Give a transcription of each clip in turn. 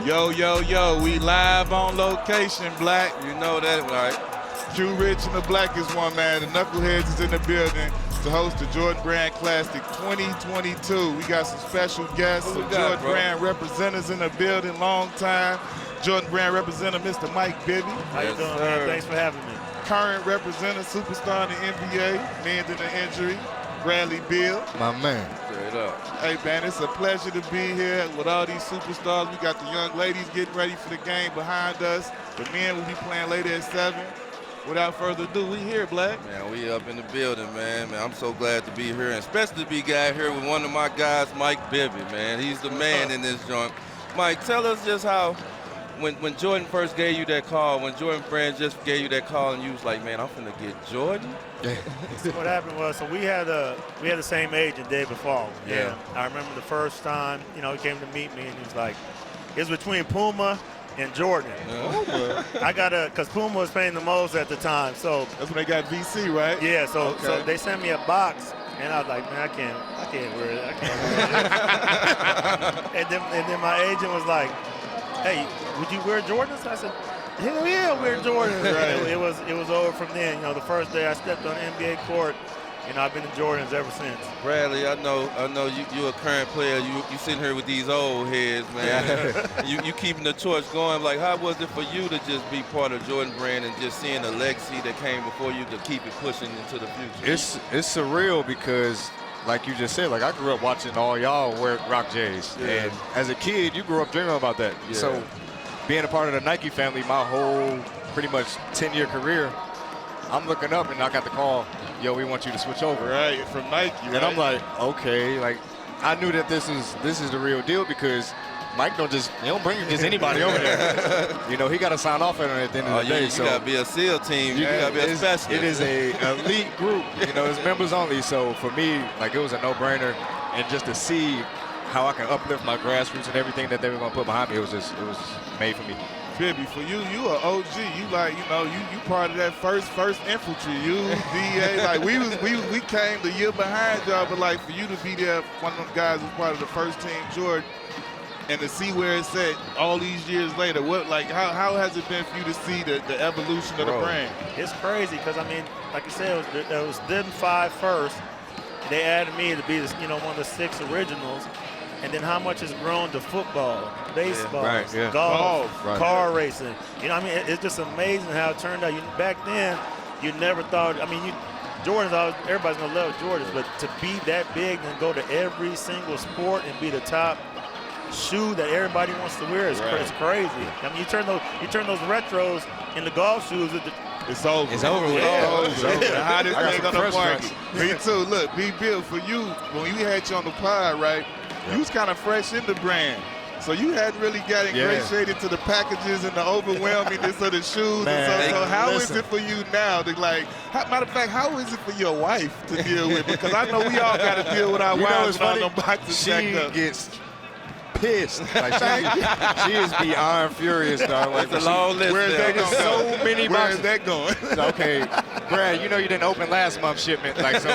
Yo, yo, yo, we live on location, Black. You know that, right? Q Rich and the Blackest One, man. The Knuckleheads is in the building to host the Jordan Brand Classic 2022. We got some special guests, some Jordan Brand representatives in the building, long time. Jordan Brand representative, Mr. Mike Bibby. How you doing, man? Thanks for having me. Current representative, superstar in the NBA, man to the injury, Bradley Beal. My man. Straight up. Hey, man, it's a pleasure to be here with all these superstars. We got the young ladies getting ready for the game behind us. The men will be playing later at 7. Without further ado, we here, Black. Man, we up in the building, man. I'm so glad to be here, and especially to be here with one of my guys, Mike Bibby, man. He's the man in this joint. Mike, tell us just how, when Jordan first gave you that call, when Jordan Brand just gave you that call, and you was like, man, I'm finna get Jordan. Yeah. What happened was, so we had the same agent, David Fall. Yeah. And I remember the first time, he came to meet me, and he was like, it's between Puma and Jordan. Because Puma was paying the most at the time. So that's when they got VC, right? Yeah. So they sent me a box, and I was like, man, I can't wear it. I can't wear it. and then my agent was like, hey, would you wear Jordans? I said, hell yeah, I'll wear Jordans. Right. It was over from then. The first day I stepped on the NBA court, I've been in Jordans ever since. Bradley, I know you're a current player. You sitting here with these old heads, man. you keeping the torch going. Like, how was it for you to just be part of Jordan Brand and just seeing the legacy that came before you to keep it pushing into the future? It's surreal because, like you just said, like I grew up watching all y'all wear rock J's. Yeah. And as a kid, you grew up dreaming about that. Yeah. So being a part of the Nike family, my whole pretty much 10-year career, I'm looking up and I got the call, yo, we want you to switch over. Right, from Nike, right? And I'm like, okay, like I knew that this is the real deal because Mike don't bring just anybody over there. He got to sign off at the end of the day. You got to be a SEAL team. You got to be a specialist. It is a elite group. It's members only. So for me, like it was a no-brainer, and just to see how I can uplift my grassroots and everything that they were gonna put behind me, it was made for me. Bibby, for you an OG. You like, you part of that first infantry. You, DA, like we came the year behind y'all, but like for you to be there, one of them guys who's part of the first team, Jordan, and to see where it's at all these years later, how has it been for you to see the evolution of the brand? It's crazy because like you said, it was them 5 first. They added me to be one of the 6 originals. And then how much has grown to football, baseball, golf, car racing. It's just amazing how it turned out. Back then, you never thought, Jordans, everybody's going to love Jordans, but to be that big and go to every single sport and be the top shoe that everybody wants to wear is crazy. You turn those retros into golf shoes. It's over. It's over. It's over. The hottest thing on the market. Me too. Look, Bill, for you, when we had you on the pod, right? You was kind of fresh in the brand. So you hadn't really got ingratiated to the packages and the overwhelmingness of the shoes. Man, so how is it for you now to matter of fact, how is it for your wife to deal with? Because I know we all got to deal with our wives when all them boxes stacked up. She gets pissed. Like she is beyond furious, dog. Like it's a long list. Where's that going? So many boxes. Where's that going? Okay, Brad, you didn't open last month's shipment. Like, so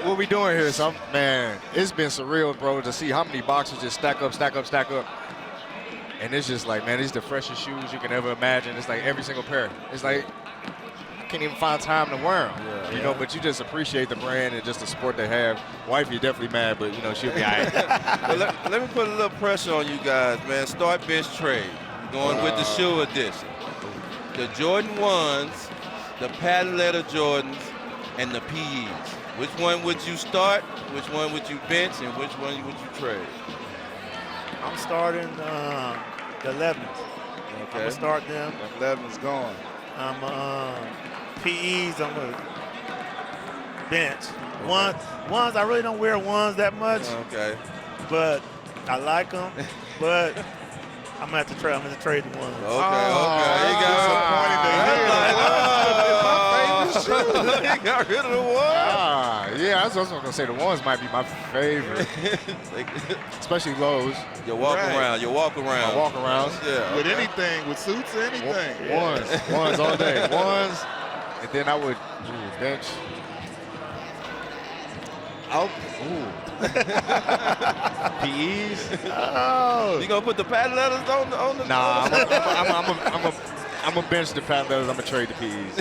what we doing here? So, man, it's been surreal, bro, to see how many boxes just stack up. And it's just like, man, these the freshest shoes you can ever imagine. It's like every single pair. It's like, can't even find time to wear them, but you just appreciate the brand and just the support they have. Wifey definitely mad, but she'll be all right. Well, let me put a little pressure on you guys, man. Start bench trade. Going with the shoe edition. The Jordan 1s, the patent leather Jordans, and the PEs. Which one would you start? Which one would you bench? And which one would you trade? I'm starting the 11s. Okay. I'm going to start them. The 11's gone. PEs, I'm going to bench. Ones, I really don't wear ones that much. Okay. But I like them. But I'm going to have to trade. I'm going to trade the ones. Okay. You got rid of the ones. Yeah, I was going to say the ones might be my favorite. Especially lows. Your walk around. My walk arounds. Yeah. With anything, with suits or anything. Ones all day. Ones. And then I would bench. PEs? Oh. You gonna put the patent letters on the? Nah, I'm a bench the patent letters. I'm gonna trade the PEs.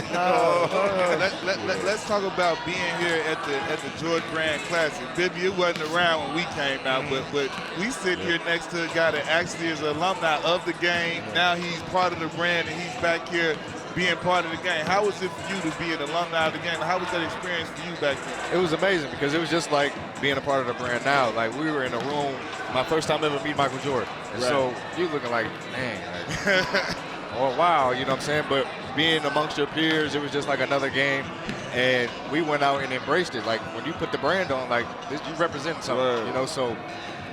Let's talk about being here at the Jordan Brand Classic. Bibby, it wasn't around when we came out, but we sit here next to a guy that actually is an alumni of the game. Now he's part of the brand, and he's back here being part of the game. How was it for you to be an alumni of the game? How was that experience for you back then? It was amazing because it was just like being a part of the brand now. Like we were in a room, my first time ever meeting Michael Jordan. And so you looking like, man, like, oh wow, you know what I'm saying? But being amongst your peers, it was just like another game. And we went out and embraced it. Like when you put the brand on, like this, you represent something, you know? So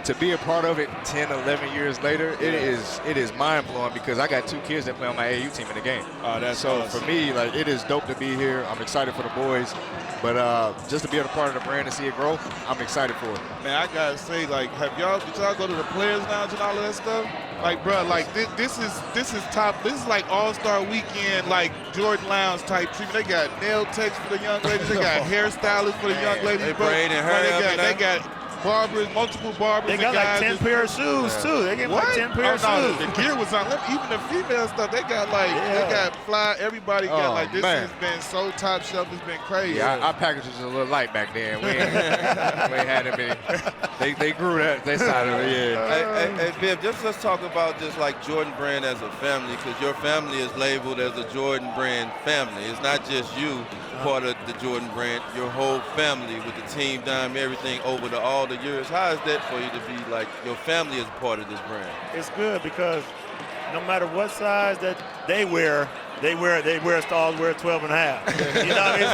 to be a part of it 10, 11 years later, it is mind-blowing because I got 2 kids that play on my AAU team in the game. Oh, that's so awesome. For me, like it is dope to be here. I'm excited for the boys. But just to be a part of the brand and see it grow, I'm excited for it. Man, I gotta say, like, did y'all go to the Players Lounge and all of that stuff? Like, bro, like this is top. This is like All-Star Weekend, like Jordan Lounge type treatment. They got nail techs for the young ladies. They got hairstylists for the young ladies. They braid and hair. They got barbers, multiple barbers. They got like 10 pair of shoes too. They get like 10 pair of shoes. The gear was on. Even the female stuff, they got like they got fly. Everybody got like this. Has been so top shelf. It's been crazy. Yeah, our package was a little light back then. We ain't had it many. They grew that side of it. Yeah. Hey, Bib, let's talk about just like Jordan Brand as a family, because your family is labeled as a Jordan Brand family. It's not just you part of the Jordan Brand. Your whole family with the team dime, everything over all the years. How is that for you to be like your family is part of this brand? It's good because no matter what size that they wear stalls wear 12 and a half. You know what I mean?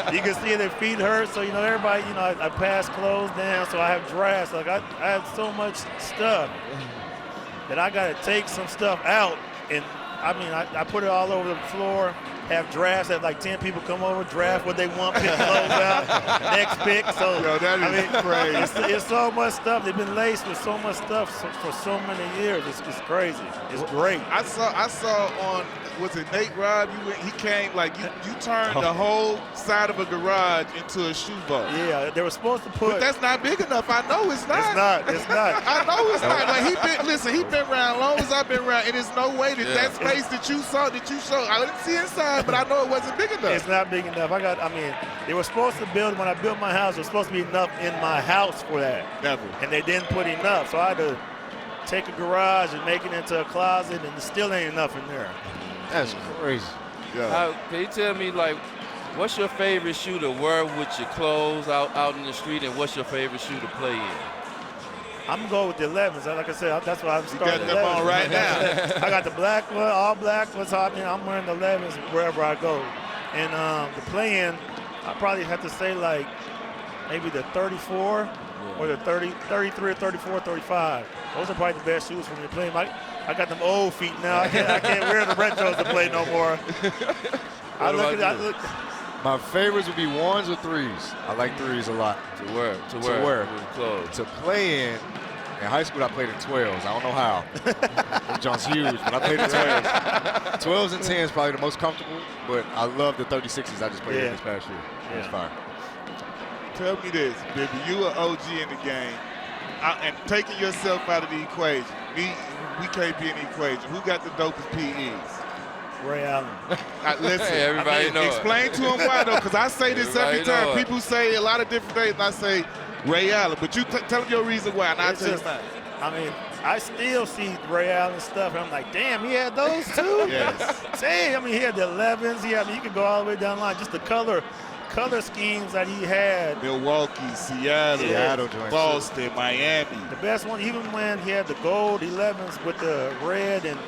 So you can see their feet hurt. So, you know, everybody, you know, I pass clothes down, so I have drafts. Like I have so much stuff that I got to take some stuff out. And I mean, I put it all over the floor, have drafts, have like 10 people come over, draft what they want, pick clothes out, next pick. So, yo, that is crazy. It's so much stuff. They've been laced with so much stuff for so many years. It's crazy. It's great. I saw on, was it Nate Robb? He came, like, you turned the whole side of a garage into a shoe vault. Yeah, they were supposed to put. But that's not big enough. I know it's not. It's not. I know it's not. Like, he been around as long as I've been around, and there's no way that space that you showed, I didn't see inside, but I know it wasn't big enough. It's not big enough. They were supposed to build, when I built my house, there was supposed to be enough in my house for that. Never. And they didn't put enough, so I had to take a garage and make it into a closet, and there still ain't enough in there. That's crazy. Yeah. Can you tell me, like, what's your favorite shoe to wear with your clothes out in the street, and what's your favorite shoe to play in? I'm going to go with the 11s. Like I said, that's what I'm starting. You got them on right now. I got the black one, all black ones. I'm wearing the 11s wherever I go. And the play-in, I probably have to say like maybe the 34 or the 33 or 34, 35. Those are probably the best shoes for me to play. I got them old feet now. I can't wear the retros to play no more. My favorites would be 1s or 3s. I like 3s a lot. To wear. To play in high school, I played in 12s. I don't know how. Them John's huge, but I played in 12s. 12s and 10s probably the most comfortable, but I love the 36s I just played in this past year. It was fire. Tell me this, baby. You an OG in the game. And taking yourself out of the equation. We can't be in the equation. Who got the dopest PEs? Ray Allen. Listen, everybody knows. Explain to him why, though, because I say this every time. Know People say a lot of different things, and I say Ray Allen. But you tell them your reason why, and I tell you mine. I still see Ray Allen stuff, and I'm like, damn, he had those too? Yes. Damn, he had the 11s. You could go all the way down the line. Just the color schemes that he had. Milwaukee, Seattle, Boston, Miami. The best one, even when he had the gold 11s with the red and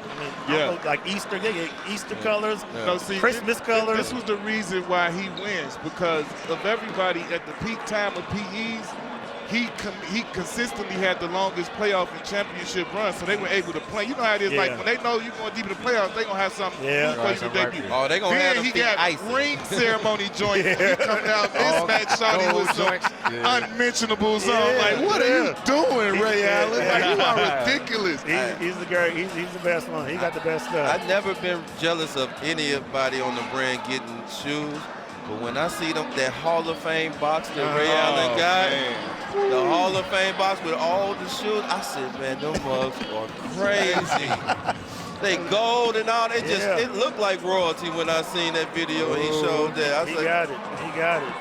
like Easter, Easter colors, No, see, Christmas colors. This was the reason why he wins, because of everybody at the peak time of PEs. He consistently had the longest playoff and championship run, so they were able to play. You know how it is, like when they know you're going deep in the playoffs, they're going to have something for you to debut. Oh, they're going to have he got ice. ring ceremony joints. He coming out mismatch shawty with some unmentionables on. Like, what are you doing, Ray Allen? Like, you are ridiculous. He's the guy. He's the best one. He got the best stuff. I've never been jealous of anybody on the brand getting shoes. But when I see that Hall of Fame box that Ray Allen got, the Hall of Fame box with all the shoes, I said, man, them mugs are crazy. They gold and all. It looked like royalty when I seen that video and he showed that. He got it.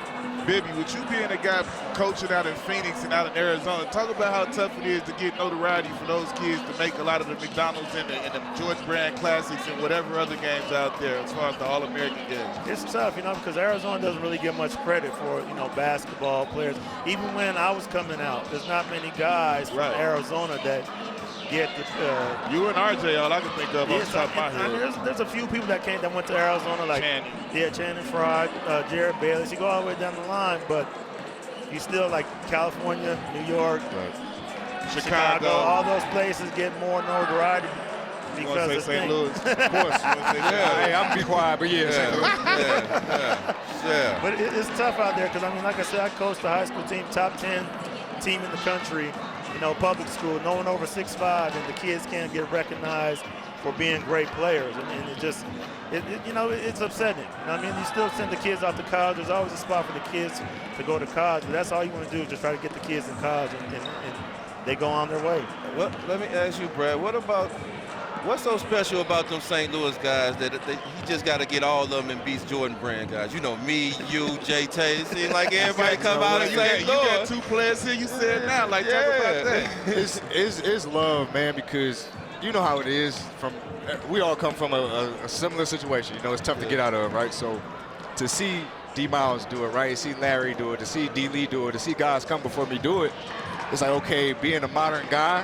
Bibby, with you being a guy coaching out in Phoenix and out in Arizona, talk about how tough it is to get notoriety for those kids to make a lot of the McDonald's and the Jordan Brand Classics and whatever other games out there as far as the All-American games. It's tough, because Arizona doesn't really get much credit for, basketball players. Even when I was coming out, there's not many guys from Arizona that get the you and RJ, all I can think of on the top of my head. There's a few people that went to Arizona, like Channing Frye, Jared Bayless. You go all the way down the line, but you still like California, New York, Chicago, all those places get more notoriety because of St. Louis. Of course. Hey, I'm gonna be quiet, but St. Louis. But it's tough out there because like I said, I coached the high school team, top 10 team in the country. Public school, no one over 6'5", and the kids can't get recognized for being great players. And it's upsetting. You still send the kids off to college. There's always a spot for the kids to go to college, but that's all you want to do is just try to get the kids in college, and they go on their way. Well, let me ask you, Brad, what's so special about them St. Louis guys that he just got to get all of them and beat Jordan Brand guys? Me, you, Jay Tay. It seems like everybody come out of St. Louis. You got two players here, you said now. Talk about that. It's love, man, because you know how it is. We all come from a similar situation. It's tough to get out of, right? So to see D. Miles do it, right? To see Larry do it, to see D. Lee do it, to see guys come before me do it, it's like, okay, being a modern guy,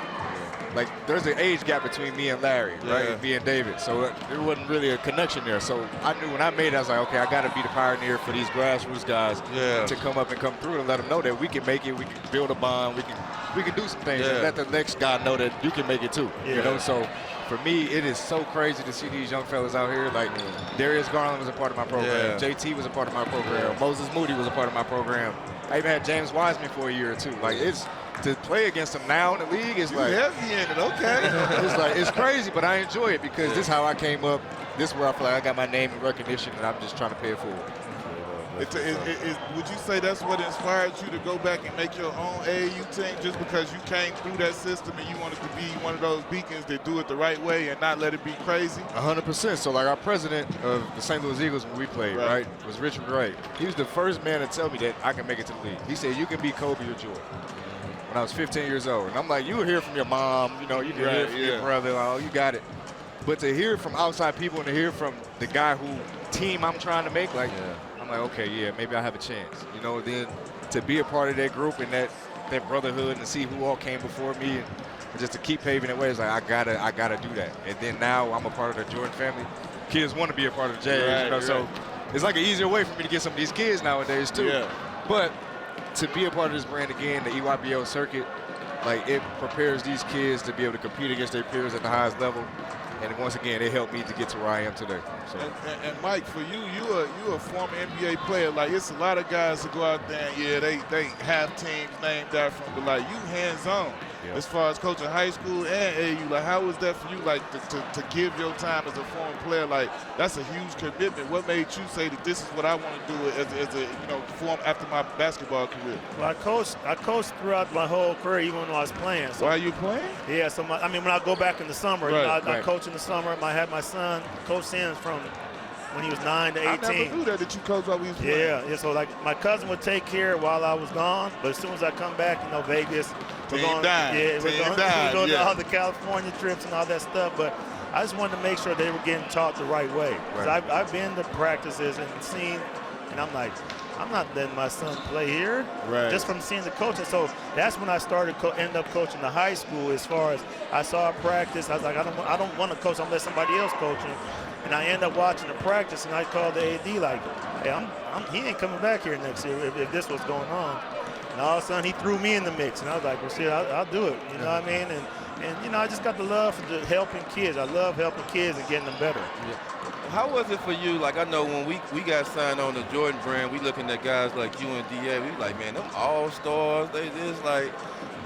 like there's an age gap between me and Larry, right? And me and David. So there wasn't really a connection there. So I knew when I made it, I was like, okay, I got to be the pioneer for these grassroots guys to come up and come through and let them know that we can make it, we can build a bond, we can do some things and let the next guy know that you can make it too. So for me, it is so crazy to see these young fellas out here. Like Darius Garland was a part of my program. JT was a part of my program. Moses Moody was a part of my program. I even had James Wiseman for a year or two. Like to play against them now in the league is like heavy in it, okay. it's crazy, but I enjoy it because this is how I came up. This is where I feel like I got my name and recognition, and I'm just trying to pay it forward. Would you say that's what inspired you to go back and make your own AAU team, just because you came through that system and you wanted to be one of those beacons that do it the right way and not let it be crazy? 100%. So like our president of the St. Louis Eagles when we played, right, was Richard Wright. He was the first man to tell me that I can make it to the league. He said, you can be Kobe or Jordan. When I was 15 years old. And I'm like, you hear from your mom, you can hear from your brother, oh, you got it. But to hear from outside people and to hear from the guy who team I'm trying to make, like, I'm like, okay, maybe I have a chance. Then to be a part of that group and that brotherhood and to see who all came before me and just to keep paving that way, it's like, I gotta do that. And then now I'm a part of the Jordan family. Kids want to be a part of the Jays, so it's like an easier way for me to get some of these kids nowadays too. Yeah. But to be a part of this brand again, the EYBL circuit, like it prepares these kids to be able to compete against their peers at the highest level. And once again, it helped me to get to where I am today. So. And Mike, for you a former NBA player. Like, it's a lot of guys who go out there and, they have teams named after them. But, like, you hands-on as far as coaching high school and AAU. Like, how was that for you, like, to give your time as a former player? Like, that's a huge commitment. What made you say that this is what I want to do as a form after my basketball career? Well, I coached throughout my whole career, even when I was playing. So, why are you playing? Yeah, so when I go back in the summer, I coach in the summer. I had my son, Coach Sims, from when he was 9 to 18. I never knew that you coached while we was playing. Yeah, so like my cousin would take care while I was gone, but as soon as I come back, Vegas, we're going to all the California trips and all that stuff. But I just wanted to make sure they were getting taught the right way. Right. I've been to practices and seen, and I'm like, I'm not letting my son play here, just from seeing the coaching. So that's when I started end up coaching the high school. As far as I saw a practice, I was like, I don't want to coach. I'm gonna let somebody else coach him. And I end up watching the practice, and I called the AD like, hey, he ain't coming back here next year if this was going on. And all of a sudden, he threw me in the mix, and I was like, well, shit, I'll do it. You know what I mean? And I just got the love for helping kids. I love helping kids and getting them better. Yeah. How was it for you? Like, I know when we got signed on the Jordan brand, we looking at guys like you and DA. We like, man, them all-stars. They just like,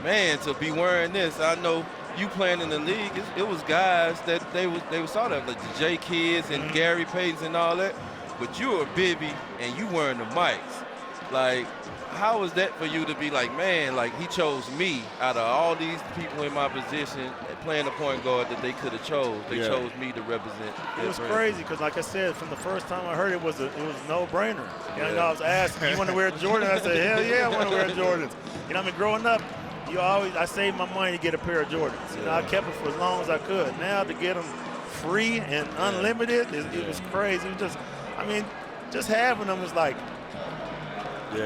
man, to be wearing this. I know you playing in the league, it was guys that they was sort of like the J Kids and Gary Payton and all that. but you were Bibby and you wearing the mics. Like, how was that for you to be like, man, like he chose me out of all these people in my position playing the point guard that they could have chose. They chose me to represent. It was crazy because, like I said, from the first time I heard it was a no-brainer. You know, I was asked, "You want to wear Jordan?" I said, "Hell yeah, I want to wear Jordans." You know, I mean, growing up, I saved my money to get a pair of Jordans. You know, I kept it for as long as I could. Now to get them free and unlimited, it was crazy. It was just, I mean, just having them was like, you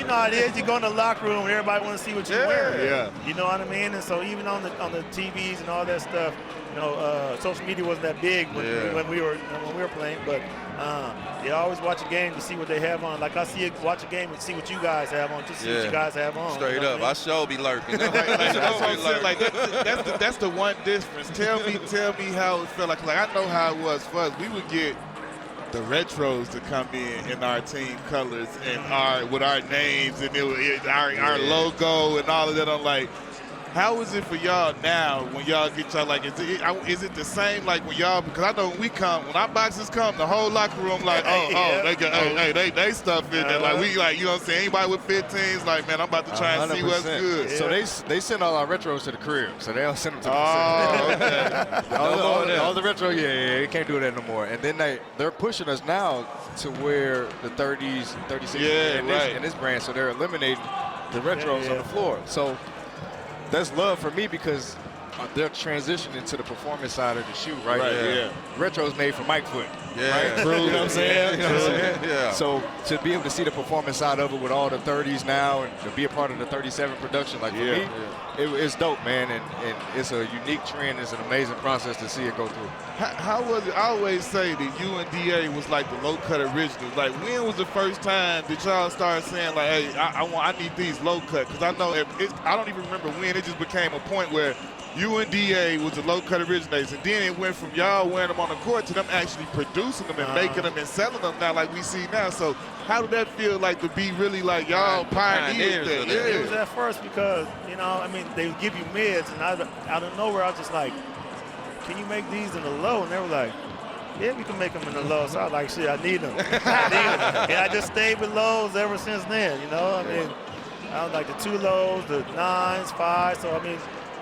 know how it is. You go in the locker room and everybody want to see what you're wearing. Yeah. You know what I mean? And so even on the TVs and all that stuff, you know, social media wasn't that big when we were playing, but you always watch a game to see what they have on. Like watch a game and see what you guys have on, just see what you guys have on. Straight you know up, I sure be lurking. That's what I'm saying. Like that's the one difference. Tell me how it felt like. Like I know how it was for us. We would get the retros to come in our team colors and with our names and our logo and all of that. I'm like, how is it for y'all now when y'all get y'all, like, is it the same like when y'all, because I know when our boxes come, the whole locker room like, they stuff in there. Like, we, like, you know what I'm saying, anybody with 15s, like, man, I'm about to try and see what's good. So they send all our retros to the crib, so they don't send them to the okay. all the retro, you can't do that no more. And then they're pushing us now to wear the 30s, 36s in this brand, so they're eliminating the retros on the floor. So that's love for me because they're transitioning to the performance side of the shoe, right? Retro's made for Mike Foot. Right? True. You know what I'm saying? Yeah. So to be able to see the performance side of it with all the 30s now and to be a part of the 37 production, like for me, it's dope, man. And it's a unique trend. It's an amazing process to see it go through. How was it? I always say that you and DA was like the low-cut originals. Like, when was the first time that y'all started saying, like, hey, I need these low-cut? Because I know I don't even remember when. It just became a point where you and DA was the low-cut originators, and then it went from y'all wearing them on the court to them actually producing them and making them and selling them now like we see now. So how did that feel like to be really like y'all pioneers there? It was at first because, you know, I mean, they would give you mids, and out of nowhere I was just like, can you make these in the low? And they were like, yeah, we can make them in the low. So I was like, shit, I need them. And I just stayed with lows ever since then, you know? I mean, I was like the 2 lows, the 9s, 5s. So, I mean,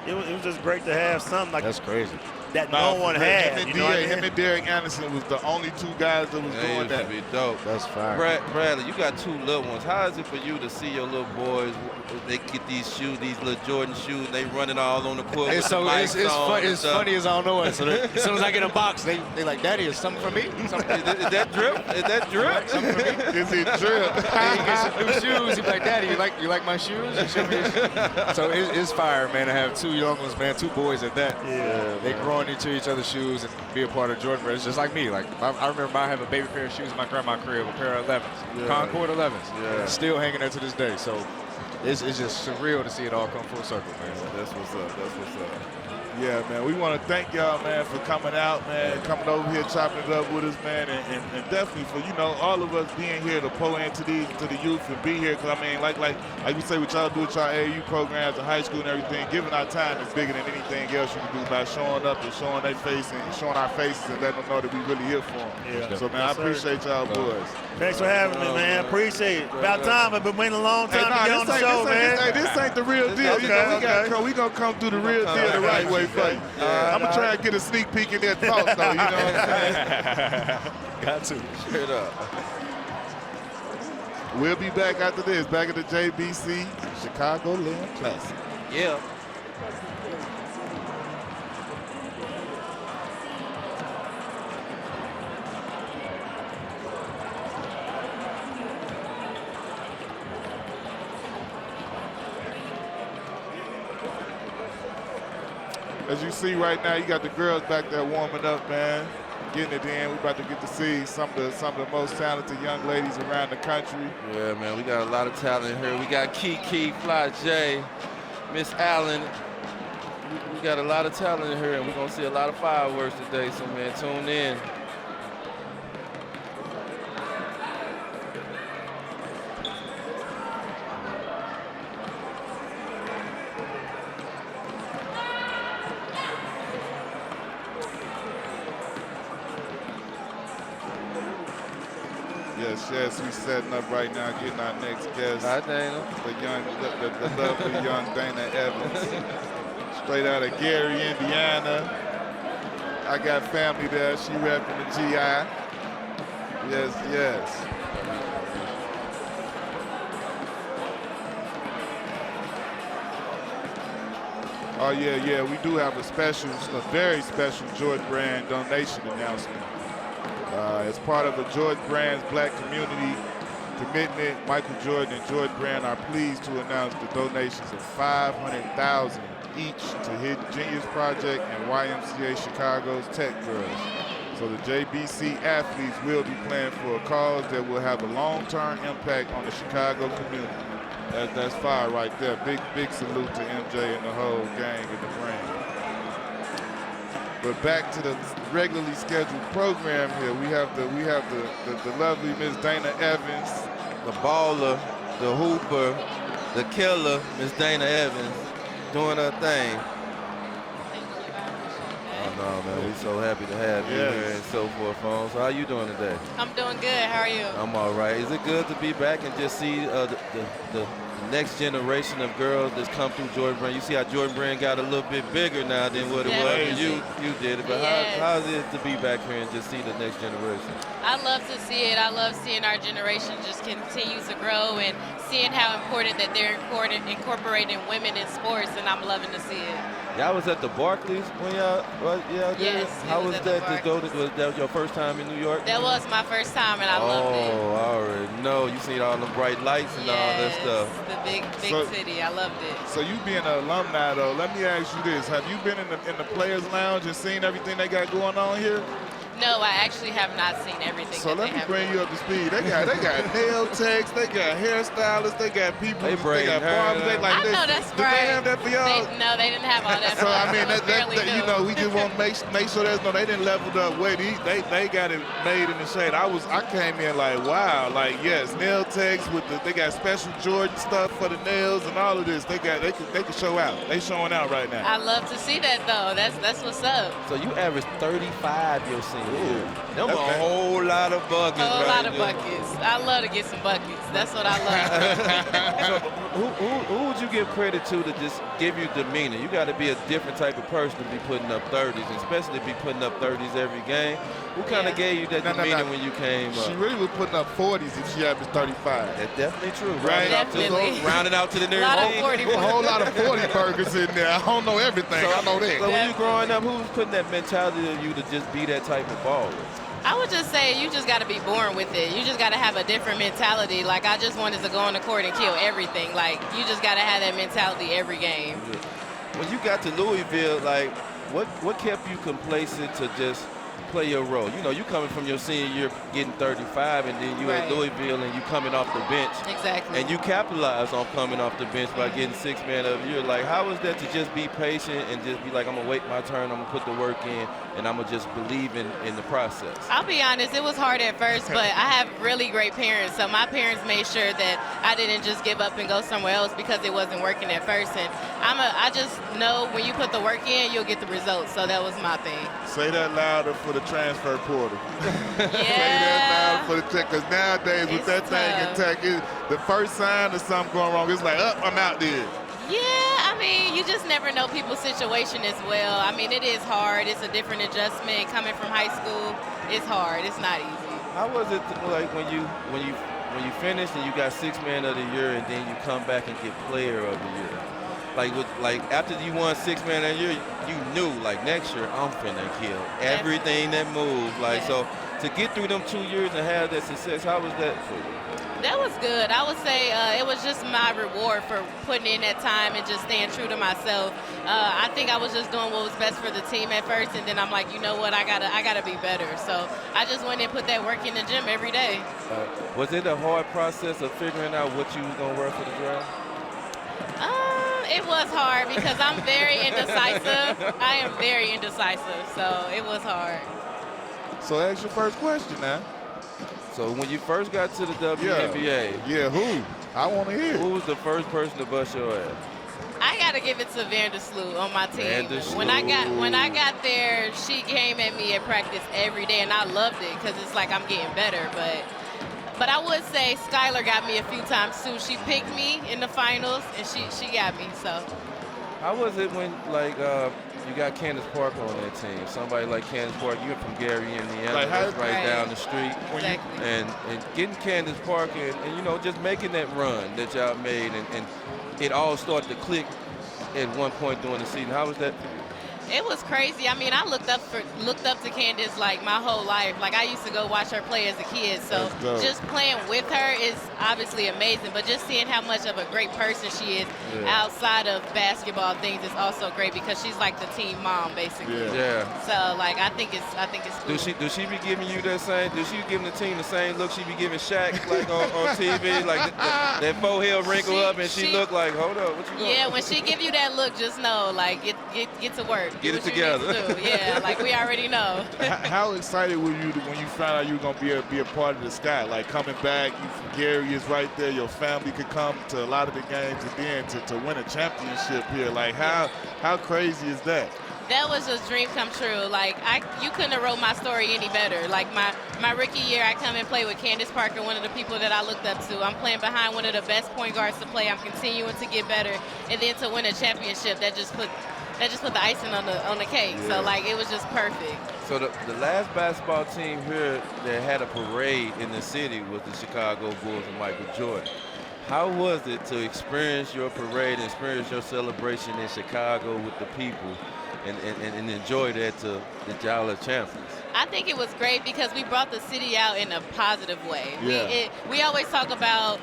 it was just great to have something like that's crazy. That no one had. Him and Derek Anderson was the only 2 guys that was doing that. Be dope. That's fine. Bradley, you got 2 little ones. How is it for you to see your little boys? They get these shoes, these little Jordan shoes, and they running all on the court. It's funny as I don't know it. So as soon as I get a box, they like, Daddy, is something for me? Is that drip? Is that drip? Something for me? Is it drip? He gets some new shoes. He's like, Daddy, you like my shoes? So it's fire, man, to have 2 young ones, man, 2 boys at that. Yeah, they growing into each other's shoes and be a part of Jordan. It's just like me. Like I remember I have a baby pair of shoes in my grandma's crib, a pair of 11s, Concord 11s, still hanging there to this day. So it's just surreal to see it all come full circle, man. That's what's up. That's what's up. Yeah, man, we want to thank y'all, man, for coming out, man, coming over here, chopping it up with us, man, and definitely for, you know, all of us being here to pour into the youth and be here, because, I mean, like we say, what y'all do with y'all AAU programs and high school and everything, giving our time is bigger than anything else you can do by showing up and showing their face and showing our faces and letting them know that we really here for them. Yeah. So, man, I appreciate y'all boys. Thanks for having me, man. Appreciate it. About time. I've been waiting a long time to get on the show, man. This ain't the real deal. Okay, we gonna come do the real deal the right way for you. I'm gonna try and get a sneak peek in that talk, though. You know what I'm saying? Got to. Straight up. We'll be back after this. Back at the JBC Chicago Land Classic. Yeah. As you see right now, you got the girls back there warming up, man, getting it in. We're about to get to see some of the most talented young ladies around the country. Yeah, man, we got a lot of talent here. We got Kiki, Fly J, Miss Allen. We got a lot of talent here, and we're going to see a lot of fireworks today, so, man, tune in. Yes, we setting up right now, getting our next guest. Hi, Dana. The lovely young Dana Evans. Straight out of Gary, Indiana. I got family there. She repping the GI. Yes. Oh, yeah. We do have a very special George Brand donation announcement. As part of the George Brand's Black community commitment, Michael Jordan and George Brand are pleased to announce the donations of $500,000 each to Hidden Genius Project and YMCA Chicago's Tech Girls. So the JBC athletes will be playing for a cause that will have a long-term impact on the Chicago community. That's fire right there. Big salute to MJ and the whole gang and the brand. But back to the regularly scheduled program here. We have the lovely Miss Dana Evans, The baller, the hooper, the killer, Miss Dana Evans, doing her thing. Oh no, man, we so happy to have you here and so forth, Phone. So how you doing today? I'm doing good. How are you? I'm all right. Is it good to be back and just see the next generation of girls that's come through Jordan Brand? You see how Jordan Brand got a little bit bigger now than what it was when you did it. But how is it to be back here and just see the next generation? I love to see it. I love seeing our generation just continue to grow and seeing how important that they're incorporating women in sports, and I'm loving to see it. Y'all was at the Barclays when y'all did? Yes. How was that to go to? Was that your first time in New York? That was my first time, and I loved it. Oh, I already know. You seen all the bright lights and all that stuff. The big city. I loved it. So you being an alumni, though, let me ask you this. Have you been in the Players Lounge and seen everything they got going on here? No, I actually have not seen everything. So let me bring you up to speed. They got nail techs, they got hairstylists, they got people, they got barbers. They like I know that's Did they have that for y'all? No, they didn't have all that. So I mean, you know, we just want to make sure there's no. They didn't level up way. They got it made in the shade. I came in like, wow, like yes, nail techs with they got special Jordan stuff for the nails and all of this. They can show out. They showing out right now. I love to see that though. That's what's up. So you averaged 35 your senior year. Them a whole lot of buckets. A whole lot of buckets. I love to get some buckets. That's what I love. So who would you give credit to just give you demeanor? You got to be a different type of person to be putting up 30s, and especially to be putting up 30s every game. Who kind of gave you that demeanor when you came up? She really was putting up 40s if she averaged 35. That's definitely true. Right? Rounded out to the nearest a whole lot of 40 burgers in there. I don't know everything. I know that. So when you growing up, who was putting that mentality of you to just be that type of baller? I would just say you just got to be born with it. You just got to have a different mentality. Like, I just wanted to go on the court and kill everything. Like, you just got to have that mentality every game. When you got to Louisville, like, what kept you complacent to just play your role? You know, you coming from your senior year getting 35, and then you at Louisville and you coming off the bench. Exactly. And you capitalize on coming off the bench by getting 6 man of the year. Like, how was that to just be patient and just be like, I'm going to wait my turn, I'm going to put the work in, and I'm going to just believe in the process? I'll be honest, it was hard at first, but I have really great parents. So my parents made sure that I didn't just give up and go somewhere else because it wasn't working at first. And I just know when you put the work in, you'll get the results. So that was my thing. Say that louder for the transfer portal. Yeah. Say that louder for the tech, because nowadays with that thing in tech, the first sign of something going wrong, it's like, I'm out there. Yeah, I mean, you just never know people's situation as well. I mean, it is hard. It's a different adjustment. Coming from high school, it's hard. It's not easy. How was it like when you finished and you got 6 man of the year, and then you come back and get player of the year? Like after you won 6 man of the year, you knew like next year I'm finna kill everything that moves. Like so, to get through them 2 years and have that success, how was that for you? That was good. I would say it was just my reward for putting in that time and just staying true to myself. I think I was just doing what was best for the team at first, and then I'm like, you know what, I gotta be better. So I just went and put that work in the gym every day. Was it a hard process of figuring out what you was gonna wear for the draft? It was hard because I'm very indecisive. I am very indecisive, so it was hard. So ask your first question now. So when you first got to the WNBA, who? I want to hear. Who was the first person to bust your ass? I gotta give it to Vandersloot on my team. When I got there, she came at me at practice every day, and I loved it because it's like I'm getting better. But But I would say Skylar got me a few times too. She picked me in the finals, and she got me. So. How was it when, like, you got Candace Parker on that team? Somebody like Candace Parker, you're from Gary, Indiana, Like, that's right Right. down the street. Exactly. And getting Candace Parker and, you know, just making that run that y'all made, and it all started to click at one point during the season. How was that? It was crazy. I mean, I looked up to Candace like my whole life. Like I used to go watch her play as a kid. So That's dope. just playing with her is obviously amazing. But just seeing how much of a great person she is outside of basketball things is also great because she's like the team mom basically. Yeah. So like I think it's cool. Do she be giving you that same? Do she giving the team the same look she be giving Shaq like on TV? Like that forehead wrinkle up and she look like, hold up, what you doing? Yeah, when she give you that look, just know like get to work. Get Do it what you need together. to do. Yeah, like we already know. How excited were you when you found out you were gonna be a part of the Sky? Like coming back, you from Gary is right there. Your family could come to a lot of the games, and then to win a championship here. Like how crazy is that? That was a dream come true. Like you couldn't have wrote my story any better. Like my rookie year, I come and play with Candace Parker, one of the people that I looked up to. I'm playing behind one of the best point guards to play. I'm continuing to get better, and then to win a championship, that just put the icing on the cake. Yeah. So like it was just perfect. So the last basketball team here that had a parade in the city was the Chicago Bulls and Michael Jordan. How was it to experience your parade and experience your celebration in Chicago with the people and enjoy that that y'all are champions? I think it was great because we brought the city out in a positive way. Yeah. We always talk about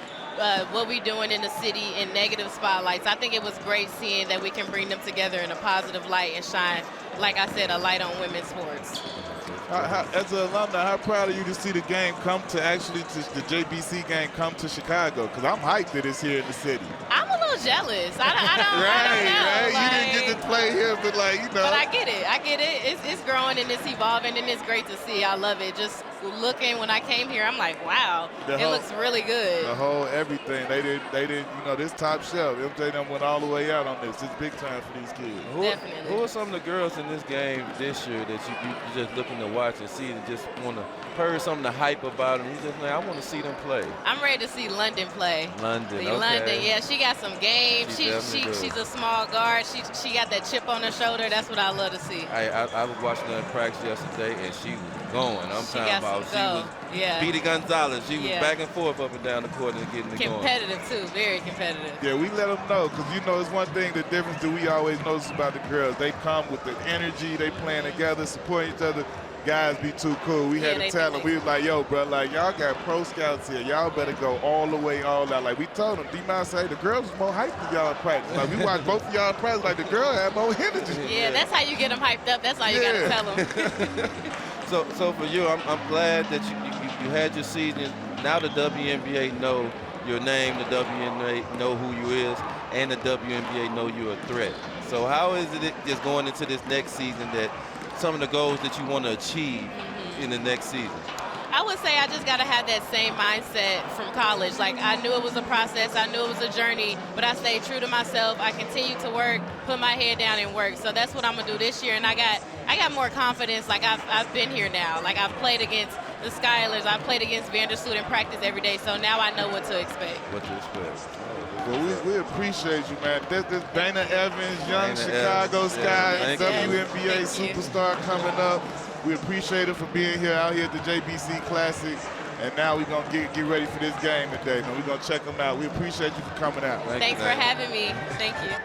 what we're doing in the city in negative spotlights. I think it was great seeing that we can bring them together in a positive light and shine, like I said, a light on women's sports. As an alumni, how proud are you to see the game come to the JBC game come to Chicago? Because I'm hyped that it's here in the city. I'm a little jealous. I don't know. Right. Like, You didn't get to play here, but like, you know. But I get it. It's growing and it's evolving and it's great to see. I love it. Just looking when I came here, I'm like, wow, it looks really good. The whole everything. They didn't, this top shelf. MJ done went all the way out on this. It's big time for these kids. Definitely. Who are some of the girls in this game this year that you just looking to watch and see and just want to heard something to hype about them? You just like, I want to see them play. I'm ready to see London play. London, okay. London, yeah, she got some game. She definitely does. She's a small guard. She got that chip on her shoulder. That's what I love to see. I was watching her in practice yesterday, and she was going. I'm talking about she was Beatty Gonzalez. She was back and forth up and down the court and getting it going. Competitive, too. Very competitive. Yeah, we let them know because, it's one thing, the difference that we always notice about the girls. They come with the energy. They playing together, supporting each other. Guys be too cool. We had to tell them. We was like, yo, bro, like, y'all got pro scouts here. Y'all better go all the way, all out. Like, we told them, D-Mouse say, the girls was more hyped than y'all in practice. Like, we watched both of y'all in practice. Like, the girl had more energy. Yeah, that's how you get them hyped up. That's how you got to tell them. So for you, I'm glad that you had your season. Now the WNBA know your name, the WNBA know who you is, and the WNBA know you're a threat. So how is it just going into this next season that some of the goals that you want to achieve in the next season? I would say I just got to have that same mindset from college. Like, I knew it was a process. I knew it was a journey, but I stayed true to myself. I continued to work, put my head down and work. So that's what I'm going to do this year. And I got more confidence. Like, I've been here now. Like, I've played against the Skylers. I've played against Vandersloot in practice every day. So now I know what to expect. Well, we appreciate you, man. This Dana Evans, young Chicago Sky, WNBA superstar coming up. We appreciate her for being here out here at the JBC Classic. And now we're going to get ready for this game today. We're going to check them out. We appreciate you for coming out. Thanks for having me. Thank you.